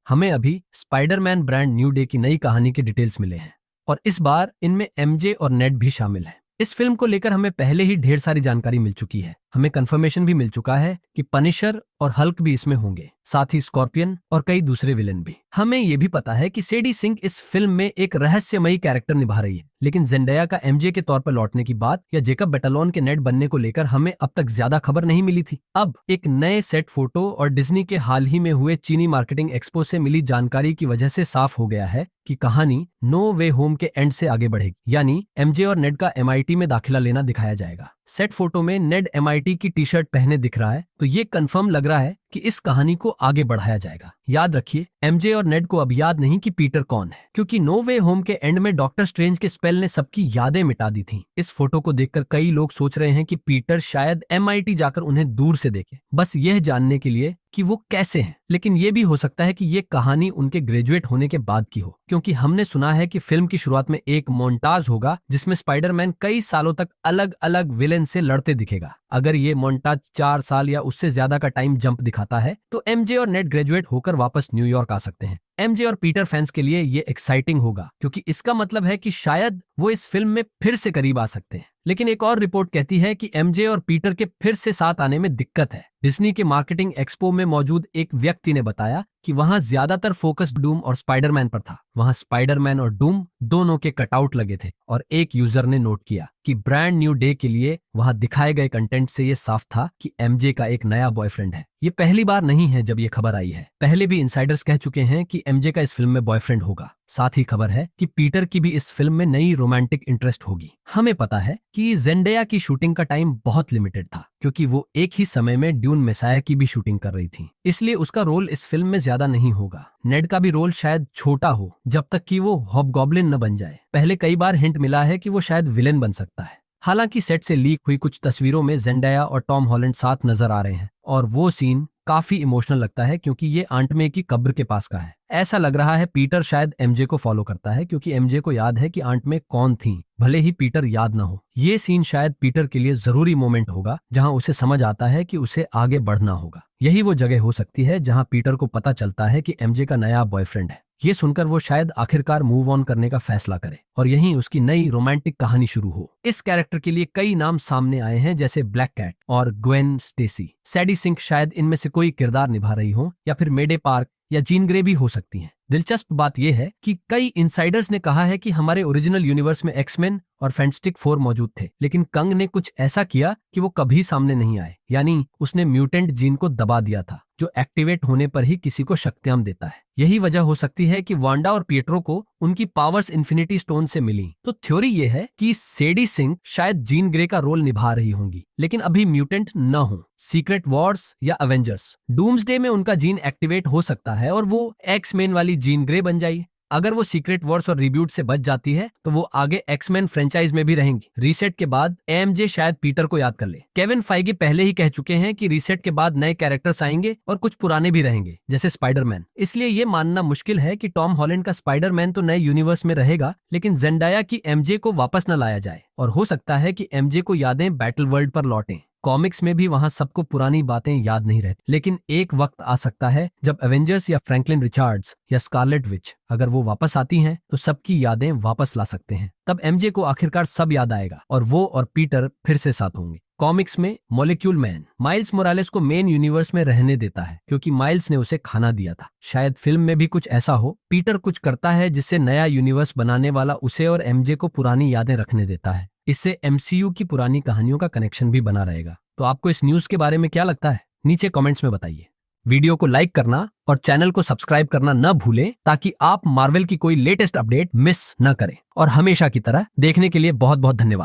हमें अभी Spiderman brand new day की नई कहानी के डिटेल्स मिले हैं और इस बार इनमें एमजे और नेड भी शामिल है। इस फिल्म को लेकर हमें पहले ही ढेर सारी जानकारी मिल चुकी है। हमें कंफर्मेशन भी मिल चुका है कि पनिशर और हल्क भी इसमें होंगे, साथ ही स्कॉर्पियन और कई दूसरे विलेन भी। हमें यह भी पता है कि सेडी सिंक इस फिल्म में एक रहस्यमयी कैरेक्टर निभा रही है, लेकिन जेंडाया का एमजे के तौर पर लौटने की बात या जेकब बेटालॉन के नेड बनने को लेकर हमें अब तक ज्यादा खबर नहीं मिली थी। अब एक नए सेट फोटो और डिज्नी के हाल ही में हुए चीनी मार्केटिंग एक्सपो से मिली जानकारी की वजह से साफ हो गया है कि कहानी नो वे होम के एंड से आगे बढ़ेगी, यानी एमजे और नेड का एमआईटी में दाखिला लेना दिखाया जाएगा। सेट फोटो में नेड एमआईटी की टी शर्ट पहने दिख रहा है, तो ये कंफर्म लग रहा है कि इस कहानी को आगे बढ़ाया जाएगा। याद रखिए, एमजे और नेड को अब याद नहीं कि पीटर कौन है, क्योंकि नो वे होम के एंड में डॉक्टर स्ट्रेंज के स्पेल ने सबकी यादें मिटा दी थी। इस फोटो को देखकर कई लोग सोच रहे हैं कि पीटर शायद एमआईटी जाकर उन्हें दूर से देखे, बस यह जानने के लिए कि वो कैसे हैं। लेकिन ये भी हो सकता है कि ये कहानी उनके ग्रेजुएट होने के बाद की हो, क्योंकि हमने सुना है कि फिल्म की शुरुआत में एक मोन्टाज होगा जिसमें स्पाइडरमैन कई सालों तक अलग अलग विलेन से लड़ते दिखेगा। अगर ये मोन्टाज 4 साल या उससे ज्यादा का टाइम जंप दिखाता है तो एमजे और नेड ग्रेजुएट होकर वापस न्यूयॉर्क आ सकते हैं। एमजे और पीटर फैंस के लिए ये एक्साइटिंग होगा, क्योंकि इसका मतलब है कि शायद वो इस फिल्म में फिर से करीब आ सकते हैं। लेकिन एक और रिपोर्ट कहती है कि एमजे और पीटर के फिर से साथ आने में दिक्कत है। डिज्नी के मार्केटिंग एक्सपो में मौजूद एक व्यक्ति ने बताया कि वहां ज्यादातर फोकस डूम और स्पाइडरमैन पर था। वहां स्पाइडरमैन और डूम दोनों के कटआउट लगे थे और एक यूजर ने नोट किया कि ब्रांड न्यू डे के लिए वहां दिखाए गए कंटेंट से ये साफ था कि एमजे का एक नया बॉयफ्रेंड है। ये पहली बार नहीं है जब ये खबर आई है, पहले भी इनसाइडर्स कह चुके हैं कि एमजे का इस फिल्म में बॉयफ्रेंड होगा। साथ ही खबर है कि पीटर की भी इस फिल्म में नई रोमांटिक इंटरेस्ट होगी। हमें पता है कि जेंडेया की शूटिंग का टाइम बहुत लिमिटेड था, क्योंकि वो एक ही समय में ड्यून मेसाया की भी शूटिंग कर रही थी, इसलिए उसका रोल इस फिल्म में ज्यादा नहीं होगा। नेड का भी रोल शायद छोटा हो, जब तक कि वो हॉबगॉब्लिन न बन जाए। पहले कई बार हिंट मिला है कि वो शायद विलेन बन सकता है। हालांकि सेट से लीक हुई कुछ तस्वीरों में जेंडाया और टॉम हॉलैंड साथ नजर आ रहे हैं और वो सीन काफी इमोशनल लगता है, क्योंकि ये आंट मे की कब्र के पास का है। ऐसा लग रहा है पीटर शायद एमजे को फॉलो करता है, क्योंकि एमजे को याद है कि आंट मे कौन थी, भले ही पीटर याद न हो। ये सीन शायद पीटर के लिए जरूरी मोमेंट होगा, जहां उसे समझ आता है कि उसे आगे बढ़ना होगा। यही वो जगह हो सकती है जहां पीटर को पता चलता है कि एमजे का नया बॉयफ्रेंड है। ये सुनकर वो शायद आखिरकार मूव ऑन करने का फैसला करे और यहीं उसकी नई रोमांटिक कहानी शुरू हो। इस कैरेक्टर के लिए कई नाम सामने आए हैं, जैसे ब्लैक कैट और ग्वेन स्टेसी। सैडी सिंक शायद इनमें से कोई किरदार निभा रही हो, या फिर मेडे पार्क या जीन ग्रे भी हो सकती हैं। दिलचस्प बात यह है कि कई इनसाइडर्स ने कहा है कि हमारे ओरिजिनल यूनिवर्स में एक्समैन और फैंटास्टिक फोर मौजूद थे, लेकिन कंग ने कुछ ऐसा किया कि वो कभी सामने नहीं आए, यानी उसने म्यूटेंट जीन को दबा दिया था, जो एक्टिवेट होने पर ही किसी को शक्तियां देता है। यही वजह हो सकती है कि वांडा और पिएट्रो को उनकी पावर्स इन्फिनिटी स्टोन से मिली। तो थ्योरी ये है कि सेडी सिंक शायद जीन ग्रे का रोल निभा रही होंगी, लेकिन अभी म्यूटेंट न हो। सीक्रेट वॉर्स या एवेंजर्स डूम्सडे में उनका जीन एक्टिवेट हो सकता है और वो एक्समैन वाली जीन ग्रे बन जाए। अगर वो सीक्रेट वॉर्स और रिब्यूट से बच जाती है तो वो आगे एक्समैन फ्रेंचाइज में भी रहेंगी। रीसेट के बाद एमजे शायद पीटर को याद कर ले। केविन फाइगी पहले ही कह चुके हैं कि रीसेट के बाद नए कैरेक्टर्स आएंगे और कुछ पुराने भी रहेंगे, जैसे स्पाइडरमैन। इसलिए ये मानना मुश्किल है कि टॉम हॉलैंड का स्पाइडरमैन तो नए यूनिवर्स में रहेगा, लेकिन जेंडाया की एमजे को वापस न लाया जाए। और हो सकता है कि एमजे को यादें बैटल वर्ल्ड पर लौटें। कॉमिक्स में भी वहां सबको पुरानी बातें याद नहीं रहती, लेकिन एक वक्त आ सकता है जब एवेंजर्स या फ्रैंकलिन रिचर्ड्स या स्कारलेट विच अगर वो वापस आती हैं तो सबकी यादें वापस ला सकते हैं। तब एमजे को आखिरकार सब याद आएगा और वो और पीटर फिर से साथ होंगे। कॉमिक्स में मॉलिक्यूल मैन माइल्स मोरालेस को मेन यूनिवर्स में रहने देता है, क्योंकि माइल्स ने उसे खाना दिया था। शायद फिल्म में भी कुछ ऐसा हो। पीटर कुछ करता है जिससे नया यूनिवर्स बनाने वाला उसे और एमजे को पुरानी यादें रखने देता है। इससे एमसीयू की पुरानी कहानियों का कनेक्शन भी बना रहेगा। तो आपको इस न्यूज के बारे में क्या लगता है, नीचे कमेंट्स में बताइए। वीडियो को लाइक करना और चैनल को सब्सक्राइब करना न भूलें, ताकि आप मार्वल की कोई लेटेस्ट अपडेट मिस न करें। और हमेशा की तरह देखने के लिए बहुत बहुत धन्यवाद।